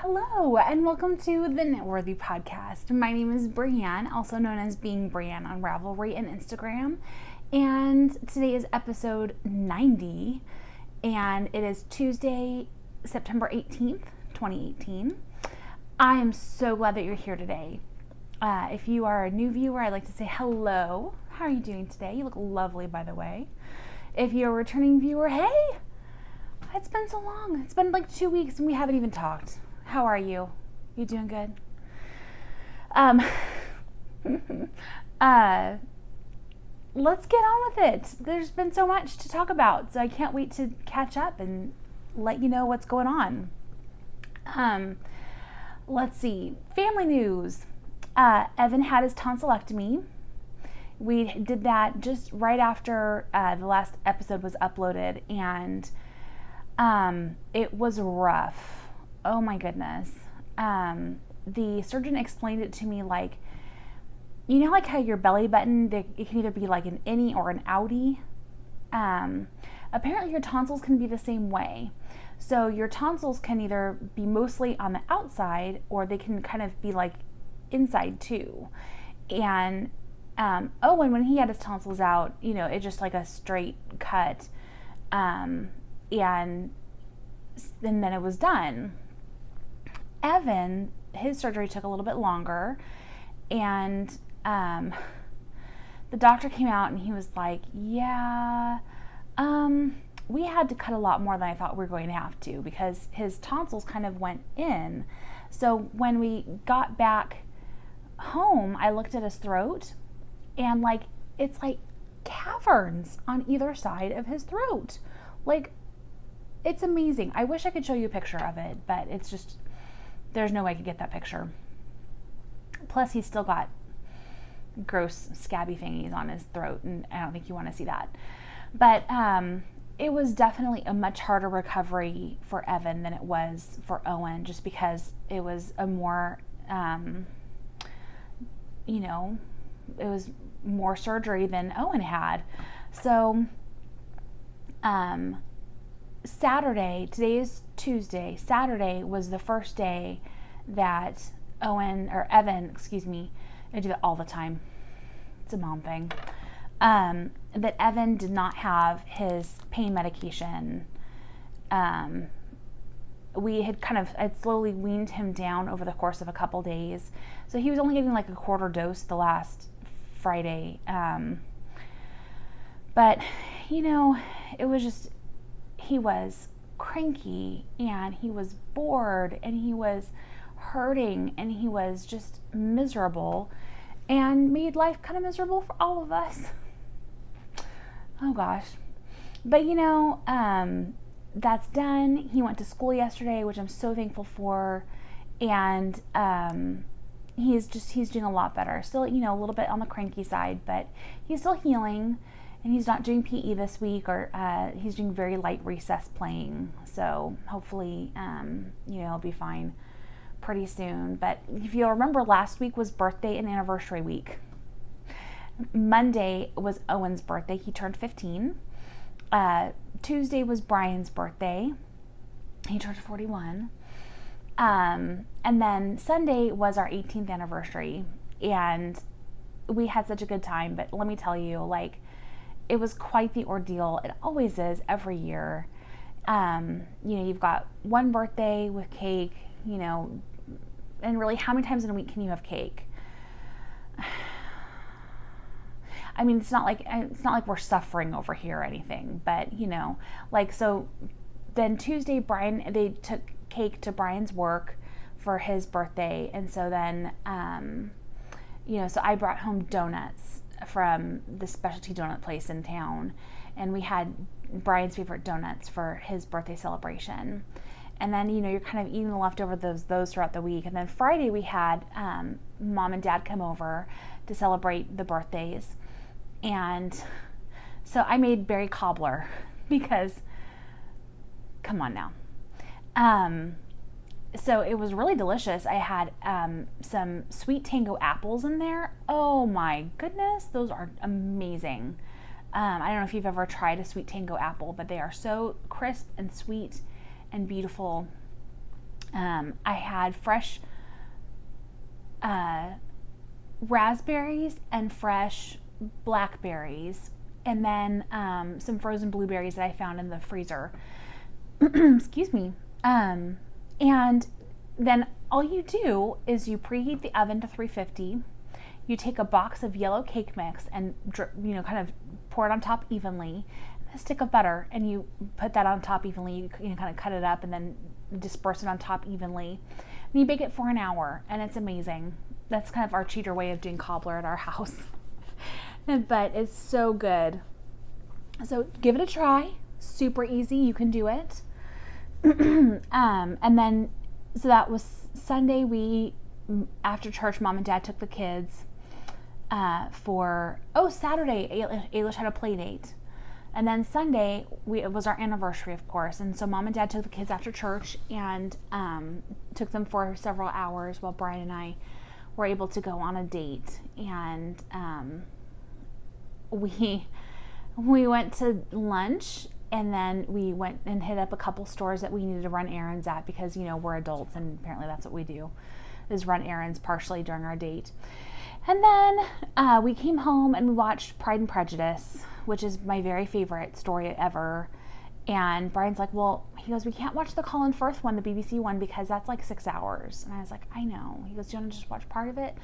Hello, and welcome to the Knitworthy Podcast. My name is Brianne, also known as Being Brianne on Ravelry and Instagram. And today is episode 90, and it is Tuesday, September 18th, 2018. I am so glad that you're here today. If you are a new viewer, I'd like to say hello. How are you doing today? You look lovely, by the way. If you're a returning viewer, hey! It's been so long. It's been like 2 weeks and we haven't even talked. How are you? You doing good? Let's get on with it. There's been so much to talk about, so I can't wait to catch up and let you know what's going on. Let's see. Family news. Evan had his tonsillectomy. We did that just right after the last episode was uploaded, and it was rough. Oh my goodness. The surgeon explained it to me like, you know, like how your belly button, it can either be like an innie or an outie. Apparently your tonsils can be the same way. So your tonsils can either be mostly on the outside or they can kind of be like inside too. And Owen, when he had his tonsils out, you know, it just like a straight cut. And then it was done. Evan, his surgery took a little bit longer, and the doctor came out and he was like, yeah, we had to cut a lot more than I thought we were going to have to because his tonsils kind of went in. So when we got back home, I looked at his throat and like, it's like caverns on either side of his throat. Like, it's amazing. I wish I could show you a picture of it, but it's just, there's no way I could get that picture. Plus, he's still got gross scabby thingies on his throat, and I don't think you want to see that. But it was definitely a much harder recovery for Evan than it was for Owen, just because it was a more, it was more surgery than Owen had. So, Saturday, today is Tuesday, Saturday was the first day that Evan, I do that all the time, it's a mom thing, that Evan did not have his pain medication. I'd slowly weaned him down over the course of a couple days, so he was only getting like a quarter dose the last Friday, but you know, it was just, he was cranky and he was bored and he was hurting and he was just miserable and made life kind of miserable for all of us. Oh gosh. But you know, that's done. He went to school yesterday, which I'm so thankful for. And he's doing a lot better. Still, you know, a little bit on the cranky side, but he's still healing. And he's not doing PE this week, or he's doing very light recess playing. So hopefully, he'll be fine pretty soon. But if you'll remember, last week was birthday and anniversary week. Monday was Owen's birthday. He turned 15. Tuesday was Brian's birthday. He turned 41. And then Sunday was our 18th anniversary. And we had such a good time. But let me tell you, like, it was quite the ordeal. It always is every year. You've got one birthday with cake, and really how many times in a week can you have cake? I mean, it's not like we're suffering over here or anything, but so then Tuesday, they took cake to Brian's work for his birthday. And so then, so I brought home donuts from the specialty donut place in town, and we had Brian's favorite donuts for his birthday celebration. And then you're kind of eating the leftovers those throughout the week. And then Friday we had mom and dad come over to celebrate the birthdays, and so I made berry cobbler because come on now. So it was really delicious. I had some sweet tango apples in there. Oh my goodness, those are amazing. I don't know if you've ever tried a sweet tango apple, but they are so crisp and sweet and beautiful. I had fresh raspberries and fresh blackberries, and then some frozen blueberries that I found in the freezer. Excuse me. And then all you do is you preheat the oven to 350. You take a box of yellow cake mix and kind of pour it on top evenly. A stick of butter, and you put that on top evenly. You kind of cut it up and then disperse it on top evenly. And you bake it for an hour, and it's amazing. That's kind of our cheater way of doing cobbler at our house. But it's so good. So give it a try. Super easy. You can do it. And then, so that was Sunday. After church, Mom and Dad took the kids Saturday, Ailish had a play date. And then Sunday, it was our anniversary, of course. And so Mom and Dad took the kids after church and took them for several hours while Brian and I were able to go on a date. And we went to lunch, and then we went and hit up a couple stores that we needed to run errands at because, we're adults, and apparently that's what we do, is run errands partially during our date. And then we came home and we watched Pride and Prejudice, which is my very favorite story ever. And Brian's like, he goes, we can't watch the Colin Firth one, the BBC one, because that's like 6 hours. And I was like, I know. He goes, do you want to just watch part of it?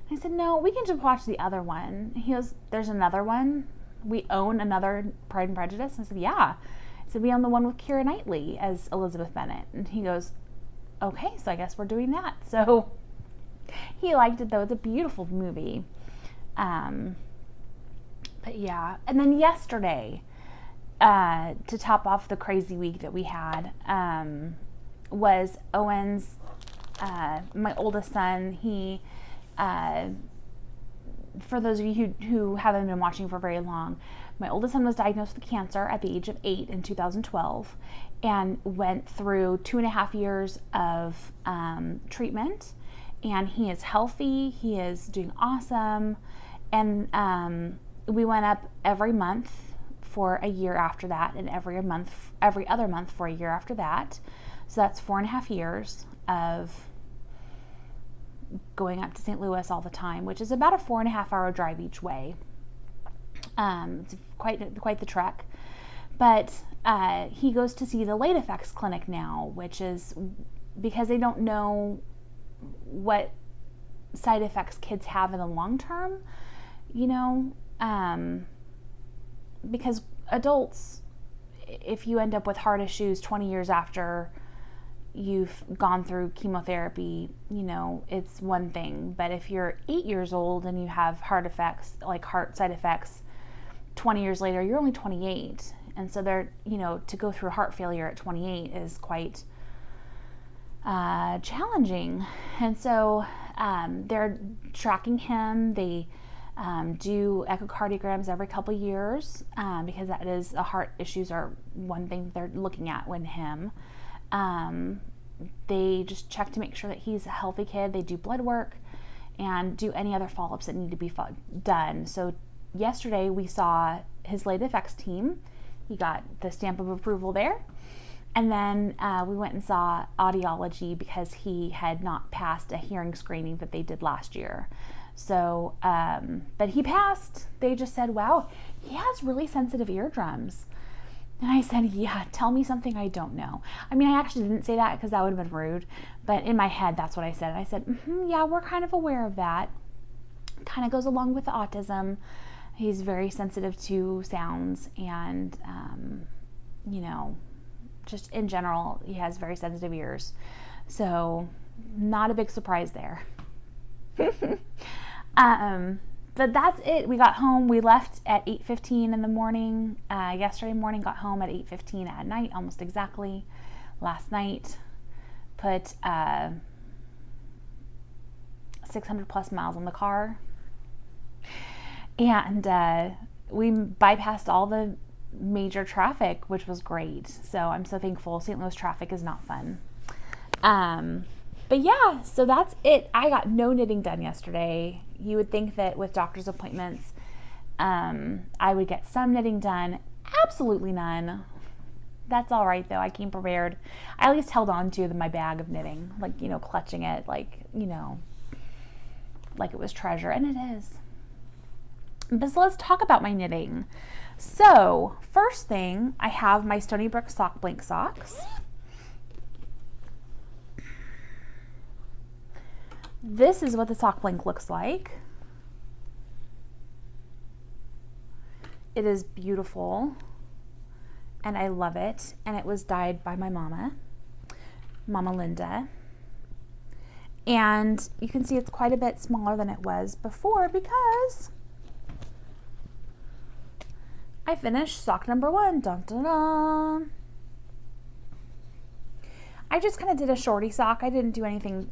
And I said, no, we can just watch the other one. He goes, there's another one? We own another Pride and Prejudice? And I said, yeah. I said, we own the one with Keira Knightley as Elizabeth Bennet. And he goes, okay, so I guess we're doing that. So he liked it, though. It's a beautiful movie. But yeah. And then yesterday, to top off the crazy week that we had, was Owen's, my oldest son. He, for those of you who haven't been watching for very long, my oldest son was diagnosed with cancer at the age of 8 in 2012 and went through 2.5 years of treatment. And he is healthy. He is doing awesome. And we went up every month for a year after that, and every other month for a year after that. So that's 4.5 years of going up to St. Louis all the time, which is about a 4.5-hour drive each way. It's quite the trek. But he goes to see the late effects clinic now, which is because they don't know what side effects kids have in the long term, because adults, if you end up with heart issues 20 years after you've gone through chemotherapy, it's one thing. But if you're 8 years old and you have heart effects, like heart side effects, 20 years later, you're only 28. And so to go through heart failure at 28 is quite challenging. And so they're tracking him. They do echocardiograms every couple years because that is the heart issues are one thing they're looking at with him. They just check to make sure that he's a healthy kid. They do blood work and do any other follow-ups that need to be done. So yesterday we saw his late effects team. He got the stamp of approval there. And then we went and saw audiology because he had not passed a hearing screening that they did last year. So, but he passed. They just said, wow, he has really sensitive eardrums. And I said, yeah, tell me something I don't know. I mean, I actually didn't say that because that would have been rude. But in my head, that's what I said. And I said, yeah, we're kind of aware of that. Kind of goes along with the autism. He's very sensitive to sounds and, just in general, he has very sensitive ears. So not a big surprise there. But that's it. We got home. We left at 8:15 in the morning. Yesterday morning, got home at 8:15 at night, almost exactly. Last night, put 600 plus miles on the car. And we bypassed all the major traffic, which was great. So I'm so thankful. St. Louis traffic is not fun. But yeah, so that's it. I got no knitting done yesterday. You would think that with doctor's appointments, I would get some knitting done. Absolutely none. That's all right though. I came prepared. I at least held on to my bag of knitting, like, clutching it, like it was treasure, and it is. But so let's talk about my knitting. So first thing, I have my Stony Brook sock blank socks. This is what the sock blank looks like. It is beautiful and I love it, and it was dyed by my Mama Linda. And you can see it's quite a bit smaller than it was before because I finished sock number 1. Dun, dun, dun. I just kind of did a shorty sock. I didn't do anything,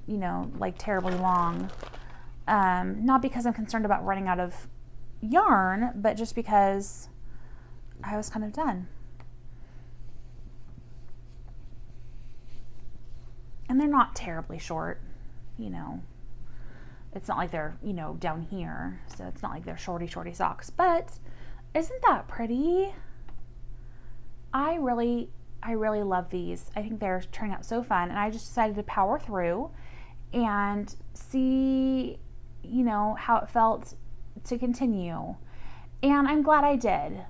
like terribly long. Not because I'm concerned about running out of yarn, but just because I was kind of done. And they're not terribly short, It's not like they're, down here. So it's not like they're shorty socks. But isn't that pretty? I really love these. I think they're turning out so fun. And I just decided to power through and see, how it felt to continue. And I'm glad I did.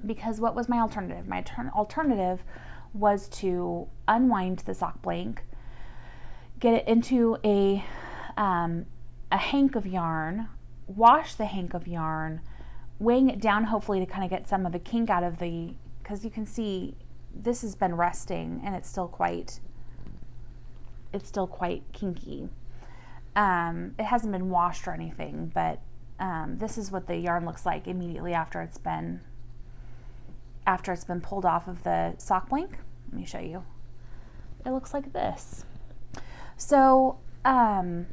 Because what was my alternative? My alternative was to unwind the sock blank, get it into a hank of yarn, wash the hank of yarn, weighing it down hopefully to kind of get some of the kink out of because you can see this has been resting and it's still quite kinky. It hasn't been washed or anything, but this is what the yarn looks like immediately after it's been pulled off of the sock blank. Let me show you. It looks like this. So, and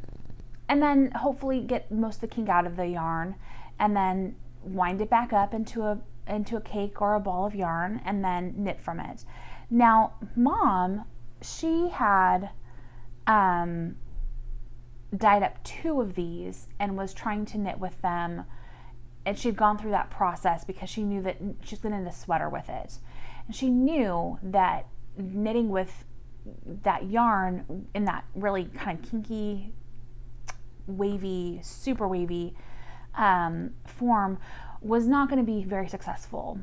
then hopefully get most of the kink out of the yarn, and then wind it back up into a cake or a ball of yarn, and then knit from it. Now, Mom, she had dyed up 2 of these and was trying to knit with them, and she'd gone through that process because she knew that she's going to knit a sweater with it. And she knew that knitting with that yarn in that really kind of kinky, wavy, super wavy form was not going to be very successful.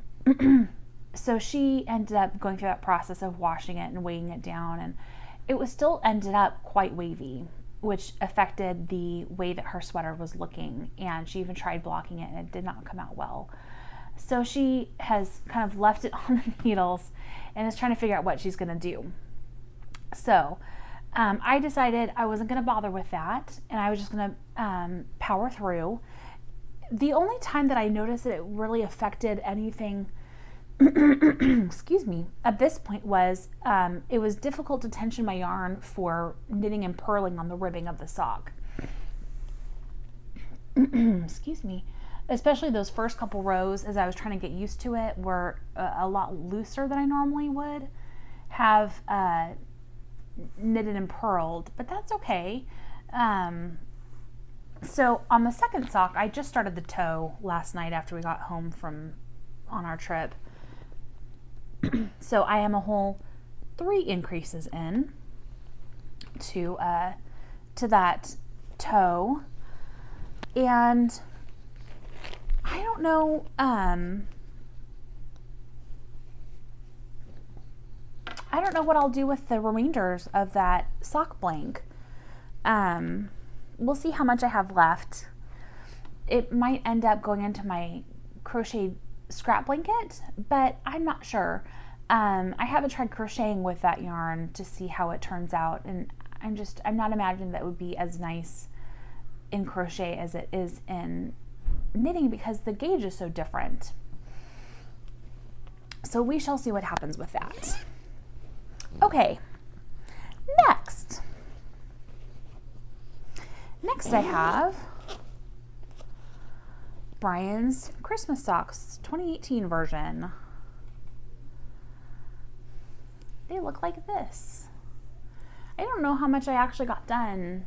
So she ended up going through that process of washing it and weighing it down, and it was still ended up quite wavy, which affected the way that her sweater was looking, and she even tried blocking it and it did not come out well. So she has kind of left it on the needles and is trying to figure out what she's going to do. So I decided I wasn't going to bother with that, and I was just going to power through. The only time that I noticed that it really affected anything excuse me, at this point was it was difficult to tension my yarn for knitting and purling on the ribbing of the sock. Excuse me. Especially those first couple rows, as I was trying to get used to it, were a lot looser than I normally would have knitted and purled, but that's okay. So on the second sock, I just started the toe last night after we got home on our trip. So I am a whole 3 increases in to that toe, and I don't know. I don't know what I'll do with the remainders of that sock blank. We'll see how much I have left. It might end up going into my crocheted scrap blanket, but I'm not sure. I haven't tried crocheting with that yarn to see how it turns out, and I'm not imagining that it would be as nice in crochet as it is in knitting because the gauge is so different. So we shall see what happens with that. Okay, next I have Brian's Christmas Socks 2018 version. They look like this. I don't know how much I actually got done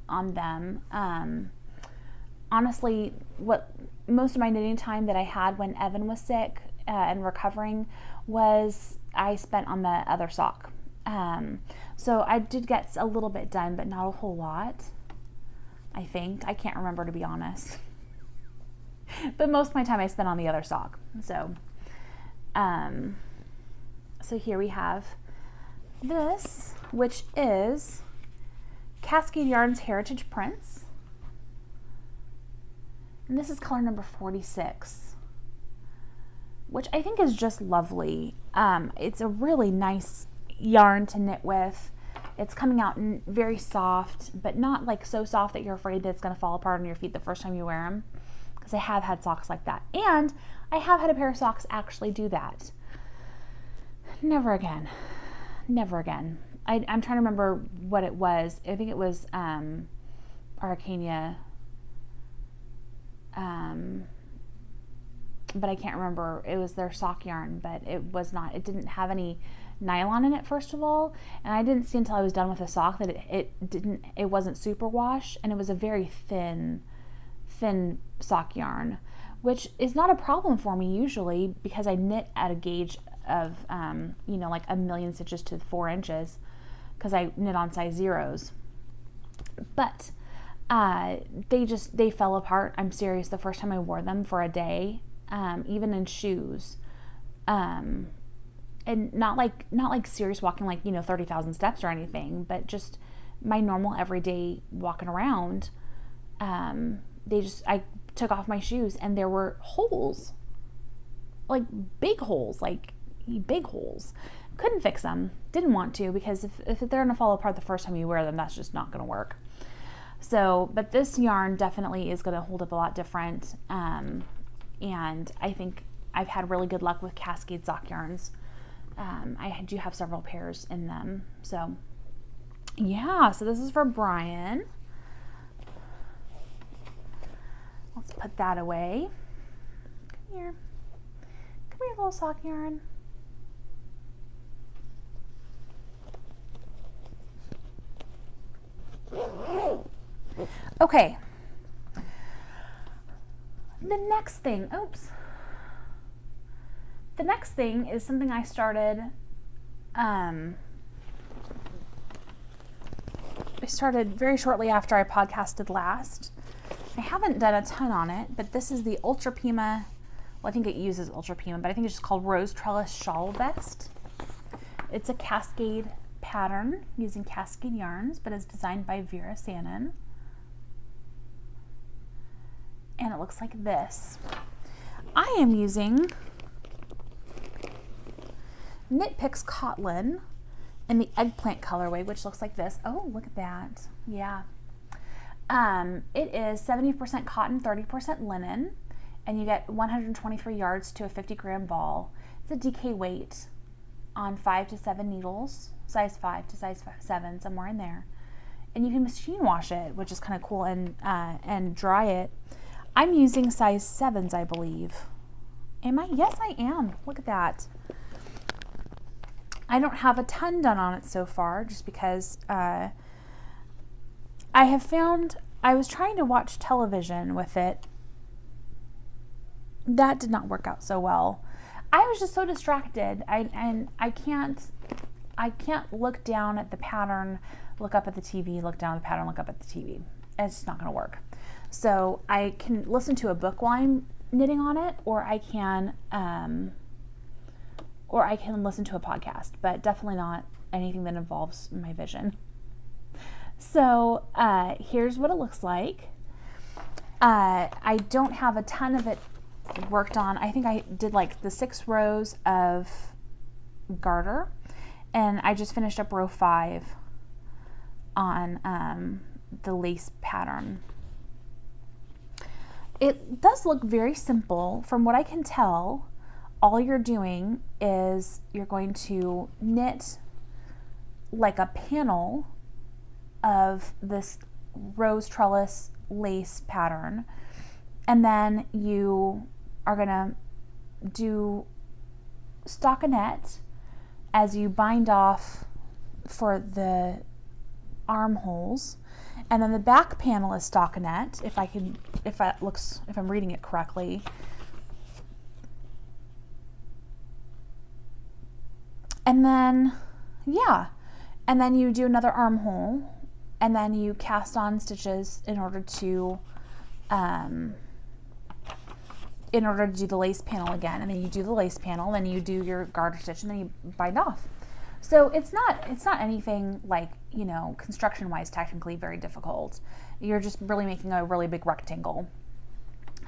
on them. Honestly, what most of my knitting time that I had when Evan was sick and recovering was I spent on the other sock. So I did get a little bit done, but not a whole lot, I think. I can't remember, to be honest. But most of my time I spent on the other sock. So here we have this, which is Cascade Yarns Heritage Prints. And this is color number 46, which I think is just lovely. It's a really nice yarn to knit with. It's coming out very soft, but not like so soft that you're afraid that it's going to fall apart on your feet the first time you wear them, because I have had socks like that. And I have had a pair of socks actually do that. Never again. Never again. I'm trying to remember what it was. I think it was Arcania. But I can't remember. It was their sock yarn, but it didn't have any nylon in it, first of all. And I didn't see until I was done with the sock that it wasn't superwash, and it was a very thin sock yarn, which is not a problem for me usually, because I knit at a gauge of, like 1 million stitches to 4 inches, because I knit on size 0s. But they fell apart. I'm serious. The first time I wore them for a day, even in shoes, and not like serious walking, like 30,000 steps or anything, but just my normal everyday walking around. I took off my shoes and there were holes, like big holes. Couldn't fix them. Didn't want to, because if they're gonna fall apart the first time you wear them, that's just not gonna work. So, but this yarn definitely is going to hold up a lot different. And I think I've had really good luck with Cascade sock yarns. I do have several pairs in them. So yeah, so this is for Brian. Let's put that away. Come here, little sock yarn. Okay, the next thing is something I started very shortly after I podcasted last. I haven't done a ton on it, but this is the Ultra Pima. Well, I think it uses Ultra Pima, but I think it's just called Rose Trellis Shawl Vest. It's a Cascade pattern using Cascade yarns, but it's designed by Vera Sannon. And it looks like this. I am using Knit Picks Cotlin in the eggplant colorway, which looks like this. Oh, look at that. Yeah. It is 70% cotton, 30% linen, and you get 123 yards to a 50-gram ball. It's a DK weight on 5 to 7 needles, size 5 to size 7, somewhere in there. And you can machine wash it, which is kind of cool, and dry it. I'm using size 7s, I believe. Am I? Yes, I am. Look at that. I don't have a ton done on it so far, just because I have found I was trying to watch television with it. That did not work out so well. I was just so distracted. I can't look down at the pattern, look up at the TV, look down at the pattern, look up at the TV. It's just not going to work. So I can listen to a book while I'm knitting on it, or I can listen to a podcast, but definitely not anything that involves my vision. So here's what it looks like. I don't have a ton of it worked on. I think I did like the 6 rows of garter, and I just finished up row 5 on the lace pattern. It does look very simple. From what I can tell, all you're doing is you're going to knit like a panel of this rose trellis lace pattern, and then you are going to do stockinette as you bind off for the armholes, and then the back panel is stockinette. If I'm reading it correctly, And then, and then you do another armhole, and then you cast on stitches in order to do the lace panel again. And then you do the lace panel, then you do your garter stitch, and then you bind off. So it's not anything like, construction wise, technically very difficult. You're just really making a really big rectangle.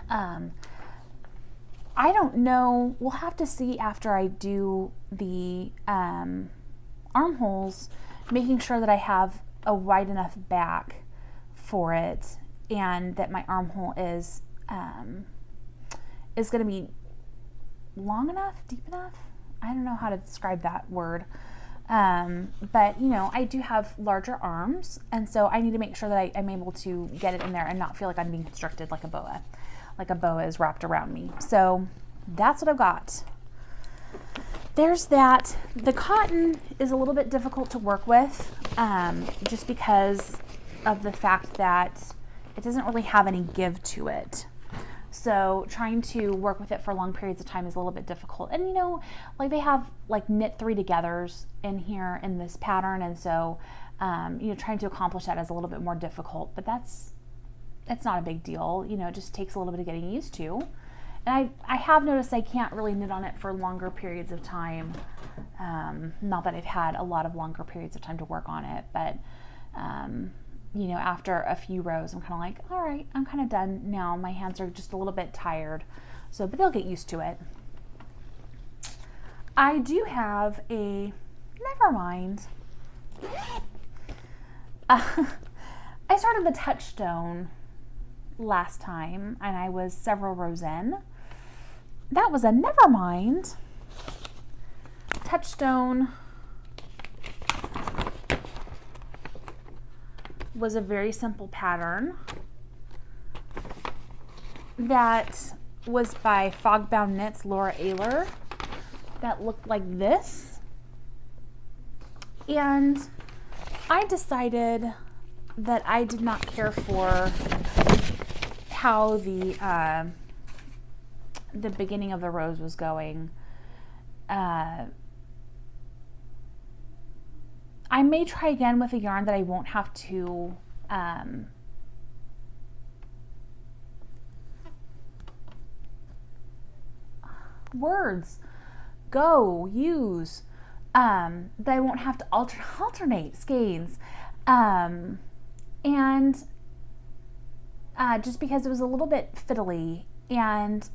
I don't know. We'll have to see after I do the armholes, making sure that I have a wide enough back for it, and that my armhole is going to be long enough, deep enough. I don't know how to describe that word. But I do have larger arms, and so I need to make sure that I'm able to get it in there and not feel like I'm being constricted like a boa. Like a boa is wrapped around me. So that's what I've got. There's that. The cotton is a little bit difficult to work with, just because of the fact that it doesn't really have any give to it. So trying to work with it for long periods of time is a little bit difficult. And they have like knit 3 togethers in here in this pattern, and so trying to accomplish that is a little bit more difficult, but that's not a big deal. It just takes a little bit of getting used to. And I have noticed I can't really knit on it for longer periods of time. Not that I've had a lot of longer periods of time to work on it, but after a few rows, I'm kind of like, all right, I'm kind of done now. My hands are just a little bit tired. But they'll get used to it. I do have never mind. I started the touchstone last time, and I was several rows in. That was a never mind. Touchstone was a very simple pattern that was by Fogbound Knits Laura Ayler, that looked like this. And I decided that I did not care for how the beginning of the rows was going. I may try again with a yarn that I won't have to that I won't have to alternate skeins, and just because it was a little bit fiddly, and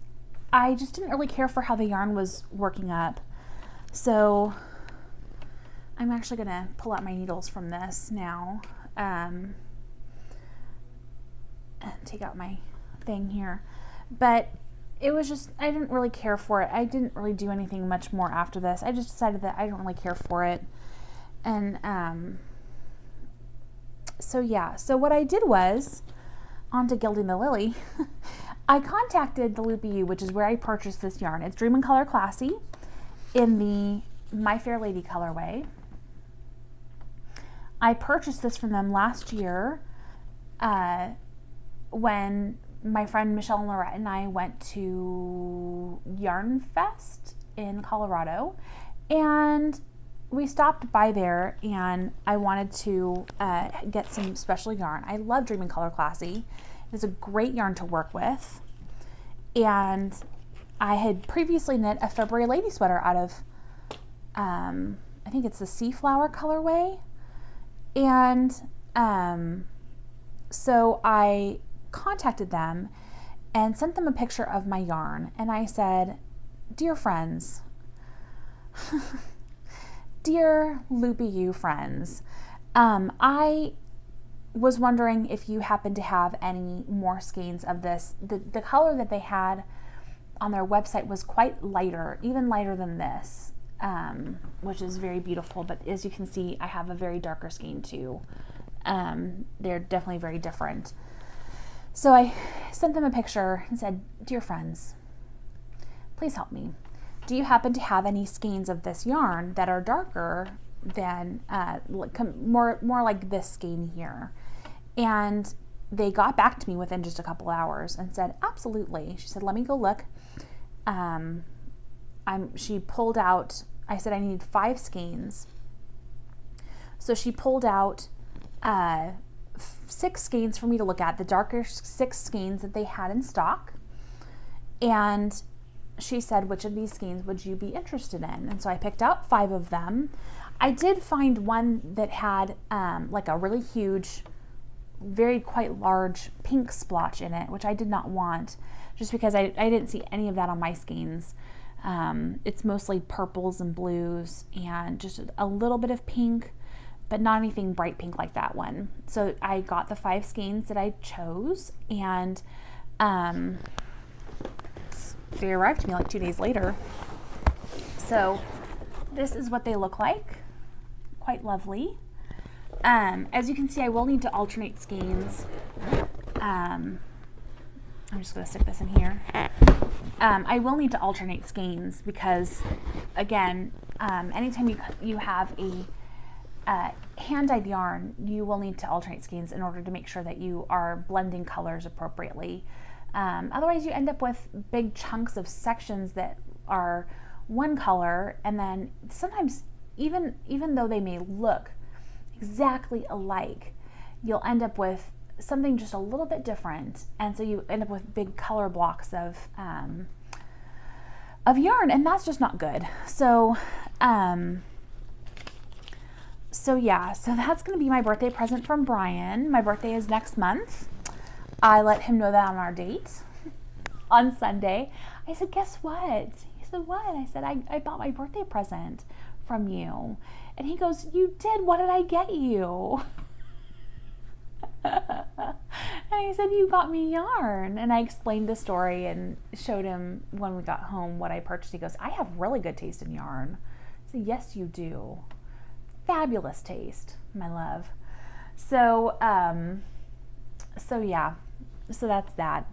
I just didn't really care for how the yarn was working up. So I'm actually going to pull out my needles from this now, and take out my thing here. But it was just, I didn't really care for it. I didn't really do anything much more after this. I just decided that I don't really care for it. And so what I did was, on to Gilding the Lily, I contacted the Loopy U, which is where I purchased this yarn. It's Dream and Color Classy in the My Fair Lady colorway. I purchased this from them last year when my friend Michelle and Lorette and I went to Yarn Fest in Colorado, and we stopped by there, and I wanted to get some special yarn. I love Dream and Color Classy. It's a great yarn to work with, and I had previously knit a February lady sweater out of I think it's the Sea Flower colorway, and so I contacted them and sent them a picture of my yarn, and I said, "Dear friends, dear Loopy U friends, I was wondering if you happen to have any more skeins of this." The color that they had on their website was quite lighter, even lighter than this, which is very beautiful. But as you can see, I have a very darker skein too. They're definitely very different. So I sent them a picture and said, "Dear friends, please help me. Do you happen to have any skeins of this yarn that are darker than, more like this skein here?" And they got back to me within just a couple hours and said, "Absolutely." She said, "Let me go look." She pulled out I said I needed 5 skeins. So she pulled out 6 skeins for me to look at, the darker 6 skeins that they had in stock. And she said, which of these skeins would you be interested in? And so I picked out 5 of them. I did find one that had like a really huge, quite large pink splotch in it, which I did not want, just because I didn't see any of that on my skeins. It's mostly purples and blues and just a little bit of pink, but not anything bright pink like that one. So I got the 5 skeins that I chose, and they arrived to me like 2 days later. So this is what they look like. Quite lovely. As you can see, I will need to alternate skeins. I'm just going to stick this in here. I will need to alternate skeins because, again, anytime you have a hand-dyed yarn, you will need to alternate skeins in order to make sure that you are blending colors appropriately. Otherwise, you end up with big chunks of sections that are one color, and then sometimes even though they may look exactly alike, you'll end up with something just a little bit different, and so you end up with big color blocks of yarn, and that's just not good. So yeah, so that's going to be my birthday present from Brian. My birthday is next month. I let him know that on our date on Sunday. I said, guess what? He said, what? I said, I bought my birthday present from you. And he goes, you did? What did I get you? And he said, you got me yarn. And I explained the story and showed him when we got home what I purchased. He goes, I have really good taste in yarn. I said, yes, you do. Fabulous taste, my love. So yeah, so that's that.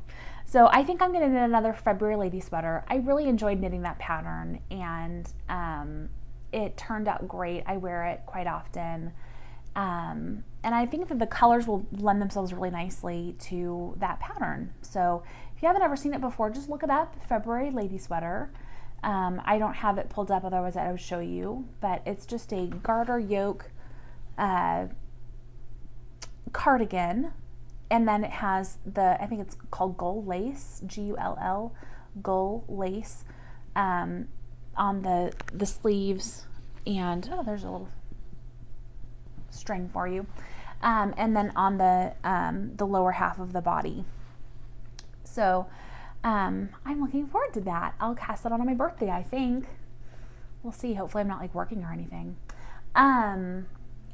So I think I'm going to knit another February lady sweater. I really enjoyed knitting that pattern, and it turned out great. I wear it quite often. And I think that the colors will lend themselves really nicely to that pattern. So if you haven't ever seen it before, just look it up, February lady sweater. I don't have it pulled up, otherwise I would show you, but it's just a garter yoke cardigan, and then it has I think it's called gull lace, Gull, gull lace, on the sleeves, and there's a little string for you, and then on the lower half of the body. So I'm looking forward to that. I'll cast that on my birthday, I think. We'll see. Hopefully I'm not like working or anything.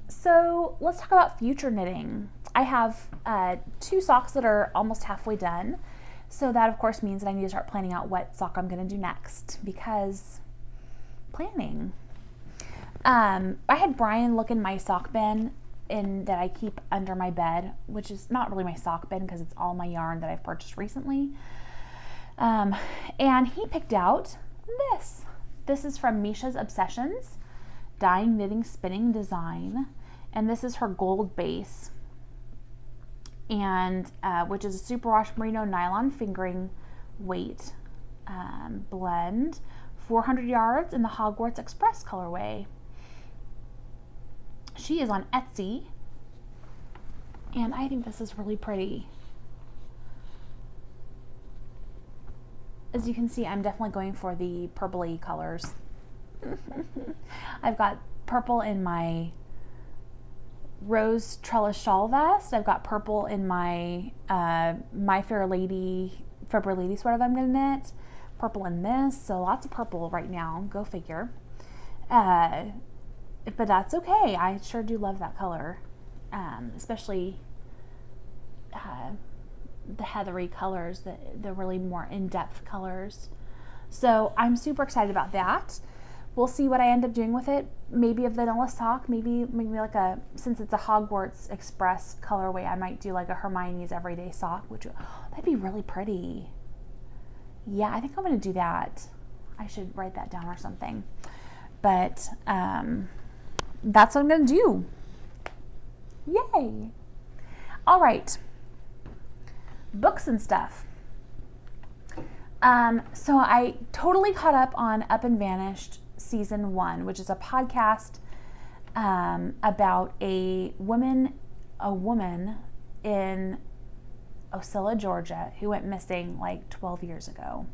So let's talk about future knitting. I have 2 socks that are almost halfway done. So that of course means that I need to start planning out what sock I'm going to do next, because planning. I had Brian look in my sock bin that I keep under my bed, which is not really my sock bin because it's all my yarn that I've purchased recently. And he picked out this. This is from Misha's Obsessions, Dyeing, Knitting, Spinning Design. And this is her gold base, and which is a superwash merino nylon fingering weight blend, 400 yards in the Hogwarts Express colorway. She is on Etsy, and I think this is really pretty. As you can see, I'm definitely going for the purpley colors. I've got purple in my rose trellis shawl vest. I've got purple in my My Fair Lady February lady sweater that I'm going to knit. Purple in this, so lots of purple right now. Go figure. But that's okay. I sure do love that color, especially the heathery colors, the really more in-depth colors. So I'm super excited about that. We'll see what I end up doing with it. Maybe a vanilla sock, maybe like since it's a Hogwarts Express colorway, I might do like a Hermione's Everyday sock, that'd be really pretty. Yeah, I think I'm gonna do that. I should write that down or something. But that's what I'm gonna do. Yay! All right, books and stuff. So I totally caught up on Up and Vanished season 1, which is a podcast about a woman in Ocilla, Georgia, who went missing like 12 years ago.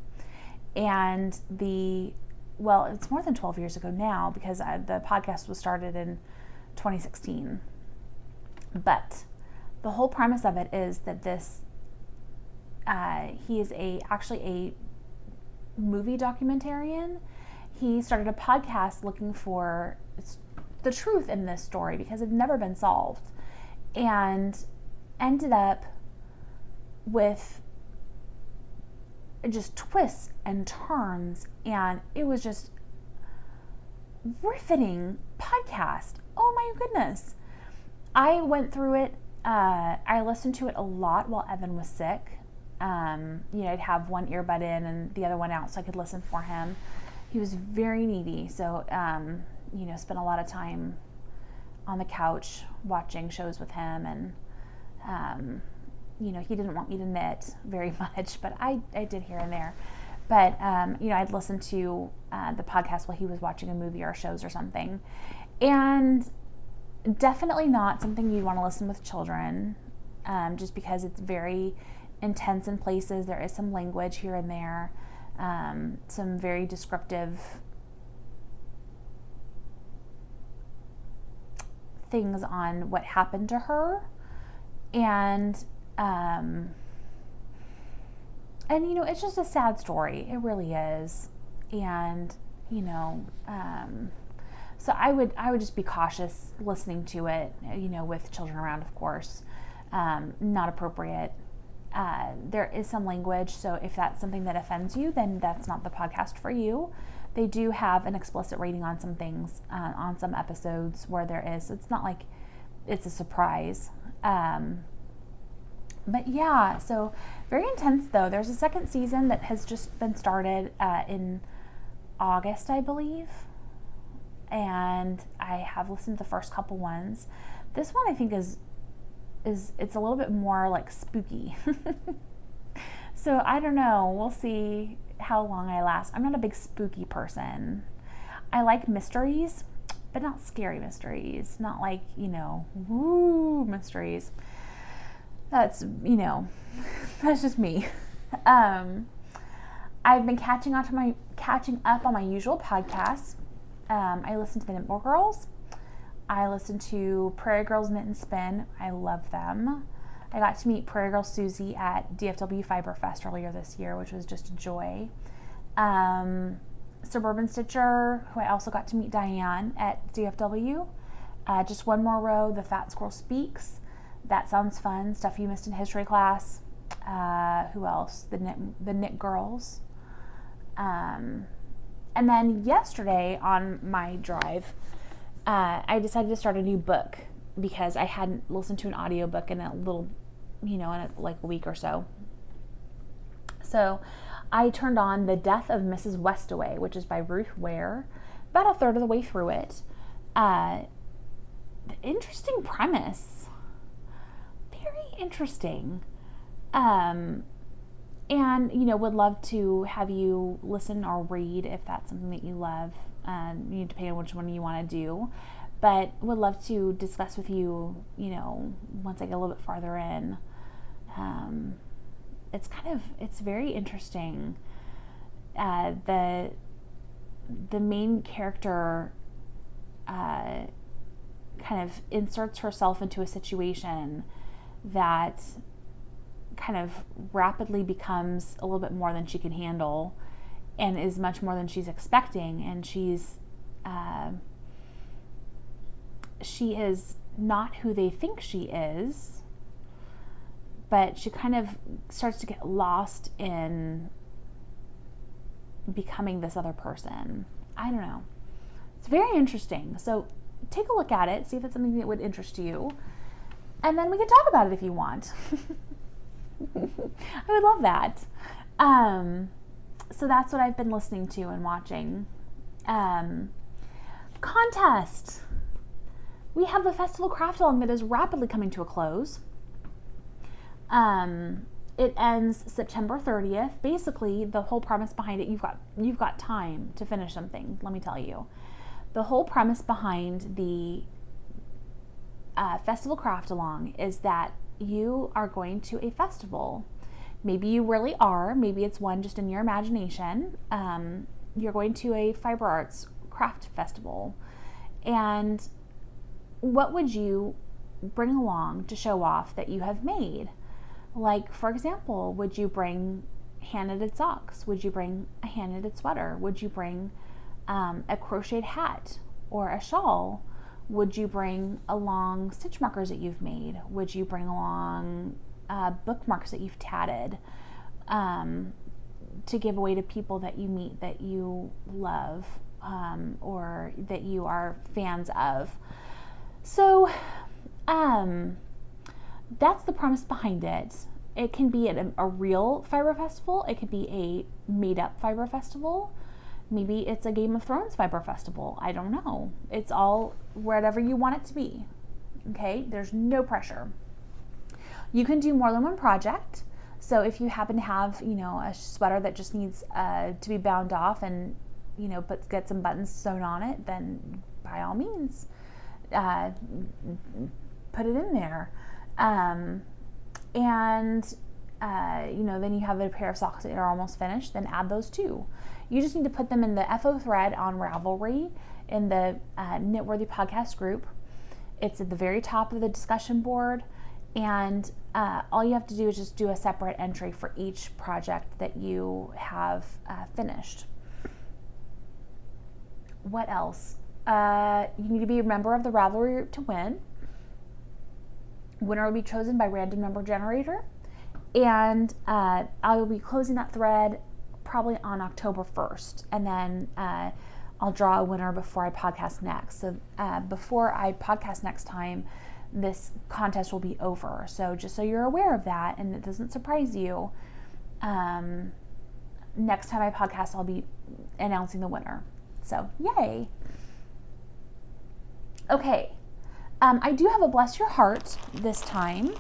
And it's more than 12 years ago now, because the podcast was started in 2016. But the whole premise of it is that he is actually a movie documentarian. He started a podcast looking for the truth in this story because it had never been solved, and ended up with just twists and turns, and it was just riveting podcast. Oh my goodness. I went through it. I listened to it a lot while Evan was sick. I'd have one earbud in and the other one out so I could listen for him. He was very needy, so spent a lot of time on the couch watching shows with him, and he didn't want me to knit very much, but I did here and there. But I'd listen to the podcast while he was watching a movie or shows or something, and definitely not something you'd want to listen with children, just because it's very intense in places. There is some language here and there, some very descriptive things on what happened to her, and it's just a sad story. It really is. And so I would just be cautious listening to it, with children around, of course. Not appropriate. There is some language, so if that's something that offends you, then that's not the podcast for you. They do have an explicit rating on some things, on some episodes where there is. It's not like it's a surprise. But yeah, so very intense though. There's a second season that has just been started in August, I believe. And I have listened to the first couple ones. This one I think is it's a little bit more like spooky. So I don't know. We'll see how long I last. I'm not a big spooky person. I like mysteries, but not scary mysteries. Not like, woo mysteries. That's, that's just me. I've been catching up on my usual podcasts. I listen to the Knitworthy Girls. I listen to Prairie Girls Knit and Spin. I love them. I got to meet Prairie Girl Susie at DFW Fiber Fest earlier this year, which was just a joy. Suburban Stitcher, who I also got to meet Diane at DFW. Just One More Row, The Fat Squirrel Speaks. That sounds fun. Stuff you missed in history class. Who else? The Knit Girls. And then yesterday on my drive, I decided to start a new book because I hadn't listened to an audiobook in a little, in a week or so. So I turned on The Death of Mrs. Westaway, which is by Ruth Ware, about a third of the way through it. Interesting premise. Very interesting. And, would love to have you listen or read if that's something that you love. Depending on which one you want to do. But would love to discuss with you, once I get a little bit farther in. It's very interesting. The main character kind of inserts herself into a situation that kind of rapidly becomes a little bit more than she can handle, and is much more than she's expecting. And she is not who they think she is, but she kind of starts to get lost in becoming this other person. I don't know. It's very interesting. So take a look at it, see if it's something that would interest you, and then we can talk about it if you want. I would love that. So that's what I've been listening to and watching. Contest. We have the Festival Craftalong that is rapidly coming to a close. it ends September 30th. Basically, the whole premise behind it, you've got time to finish something, let me tell you. The whole premise behind the Festival Craftalong is that you are going to a festival. Maybe you really are. Maybe it's one just in your imagination. You're going to a fiber arts craft festival. And what would you bring along to show off that you have made? Like, for example, would you bring hand-knitted socks? Would you bring a hand-knitted sweater? Would you bring a crocheted hat or a shawl? Would you bring along stitch markers that you've made? Would you bring along bookmarks that you've tatted to give away to people that you meet that you love or that you are fans of? So that's the premise behind it. It can be a real fiber festival. It could be a made-up fiber festival. Maybe it's a Game of Thrones fiber festival. I don't know. It's all whatever you want it to be. Okay? There's no pressure. You can do more than one project. So if you happen to have, a sweater that just needs to be bound off and, get some buttons sewn on it, then by all means, put it in there. Then you have a pair of socks that are almost finished, then add those too. You just need to put them in the FO thread on Ravelry in the Knitworthy Podcast group. It's at the very top of the discussion board, and all you have to do is just do a separate entry for each project that you have finished. What else? You need to be a member of the Ravelry group to win. Winner will be chosen by random number generator, and I will be closing that thread probably on October 1st, and then I'll draw a winner before I podcast next. So before I podcast next time, this contest will be over. So just so you're aware of that and it doesn't surprise you, next time I podcast, I'll be announcing the winner. So yay. Okay. I do have a bless your heart this time.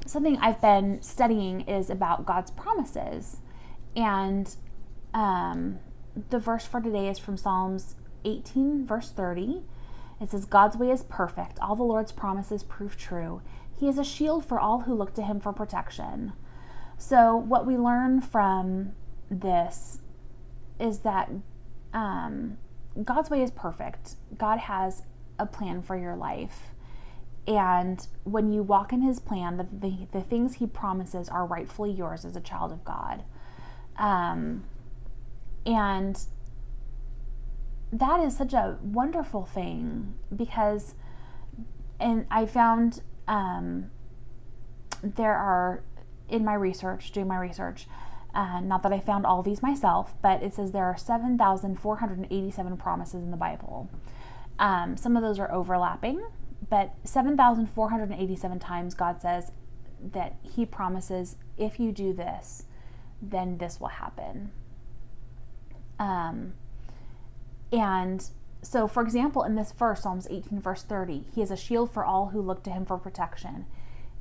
Something I've been studying is about God's promises. And the verse for today is from Psalms 18, verse 30. It says, God's way is perfect. All the Lord's promises prove true. He is a shield for all who look to him for protection. So what we learn from this is that God's way is perfect. God has a plan for your life. And when you walk in his plan, the things he promises are rightfully yours as a child of God. And that is such a wonderful thing because, and I found there are, in my research, doing my research, not that I found all these myself, but it says there are 7,487 promises in the Bible. Some of those are overlapping, but 7,487 times God says that he promises, if you do this, then this will happen. And so, for example, in this verse, Psalms 18, verse 30, he is a shield for all who look to him for protection.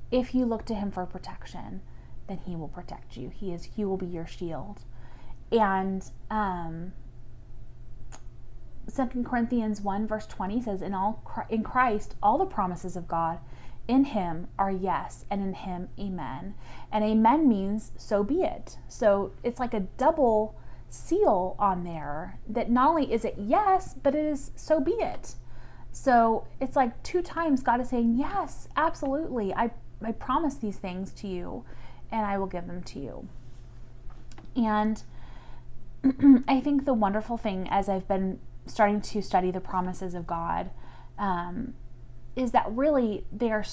If you look to him for protection, then he will protect you. He will be your shield. And 2 Corinthians 1, verse 20 says, in Christ, all the promises of God in him are yes, and in him, amen. And amen means so be it. So it's like a double seal on there that not only is it yes, but it is so be it. So it's like 2 times God is saying, yes, absolutely. I promise these things to you and I will give them to you. And I think the wonderful thing as I've been starting to study the promises of God is that really they're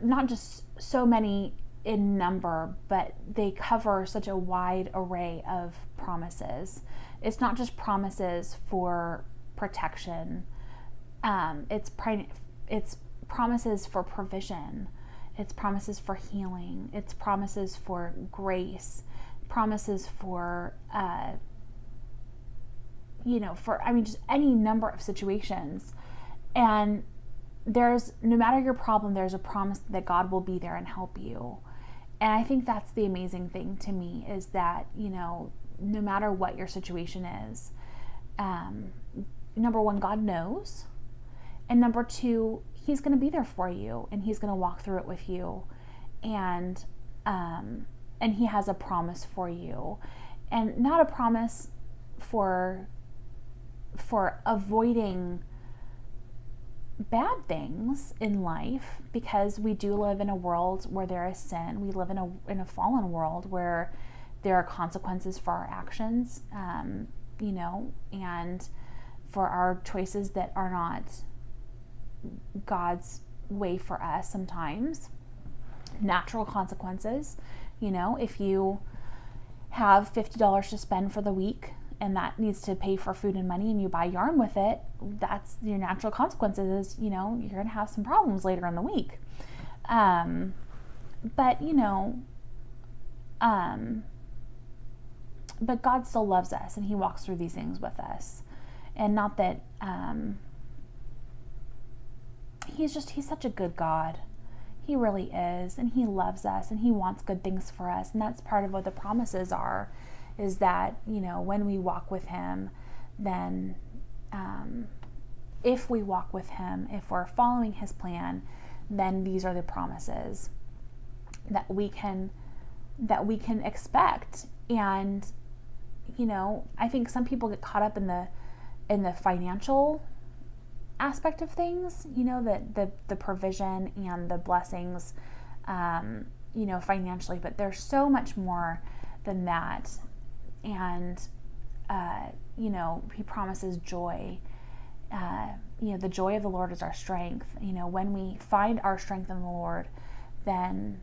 not just so many in number, but they cover such a wide array of promises. It's not just promises for protection. It's promises for provision. It's promises for healing. It's promises for grace. Promises for, just any number of situations. And no matter your problem, there's a promise that God will be there and help you. And I think that's the amazing thing to me, is that, no matter what your situation is, number one, God knows. And number two, he's going to be there for you, and he's going to walk through it with you. And he has a promise for you, and not a promise for avoiding bad things in life, because we do live in a world where there is sin. We live in a fallen world where there are consequences for our actions, and for our choices that are not God's way for us sometimes. Natural consequences, if you have $50 to spend for the week and that needs to pay for food and money, and you buy yarn with it, that's your natural consequences. You're going to have some problems later in the week. But God still loves us, and he walks through these things with us. And not that, he's such a good God. He really is, and he loves us, and he wants good things for us. And that's part of what the promises are, is that, when we walk with him, then if we walk with him, if we're following his plan, then these are the promises that we can expect. And I think some people get caught up in the financial aspect of things, the provision and the blessings, financially, but there's so much more than that. And, he promises joy. The joy of the Lord is our strength. When we find our strength in the Lord, then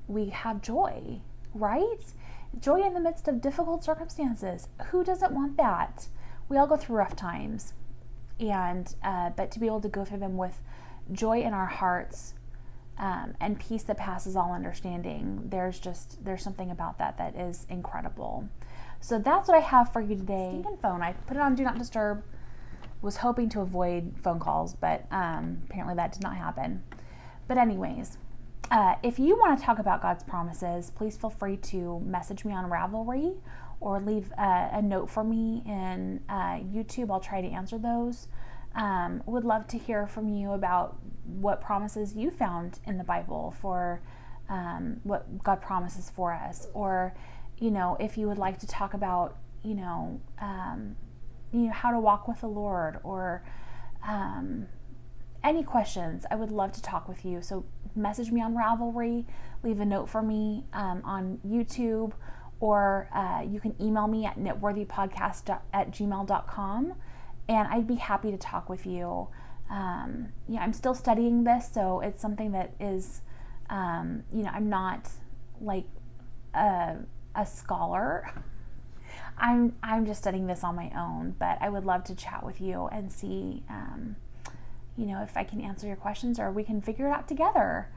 we have joy, right? Joy in the midst of difficult circumstances. Who doesn't want that? We all go through rough times. And but to be able to go through them with joy in our hearts, and peace that passes all understanding, there's something about that is incredible. So that's what I have for you today. Stinking phone. I put it on Do Not Disturb. Was hoping to avoid phone calls, but apparently that did not happen. But anyways, if you want to talk about God's promises, please feel free to message me on Ravelry, or leave a note for me in YouTube. I'll try to answer those. Would love to hear from you about what promises you found in the Bible, for what God promises for us. Or, if you would like to talk about, how to walk with the Lord, or any questions, I would love to talk with you. So message me on Ravelry, leave a note for me on YouTube, or you can email me at knitworthypodcast@gmail.com, and I'd be happy to talk with you. I'm still studying this, so it's something that is, I'm not like a scholar. I'm just studying this on my own, but I would love to chat with you and see, if I can answer your questions, or we can figure it out together.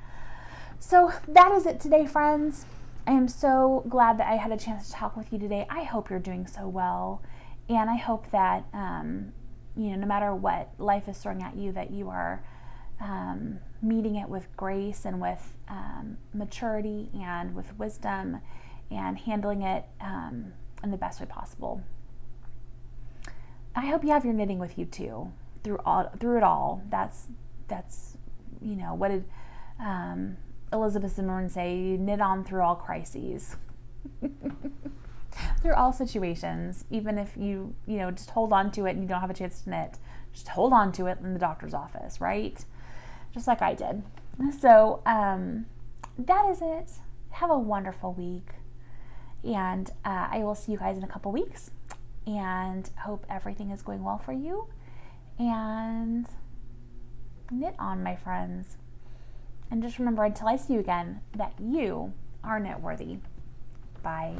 So that is it today, friends. I am so glad that I had a chance to talk with you today. I hope you're doing so well, and I hope that, no matter what life is throwing at you, that you are meeting it with grace, and with maturity, and with wisdom, and handling it in the best way possible. I hope you have your knitting with you too, through it all. That's what did Elizabeth Zimmerman say? You knit on through all crises. Through all situations, even if you just hold on to it and you don't have a chance to knit, just hold on to it in the doctor's office, right? Just like I did. So that is it. Have a wonderful week, and I will see you guys in a couple weeks, and hope everything is going well for you. And knit on, my friends. And just remember, until I see you again, that you are knitworthy. Bye.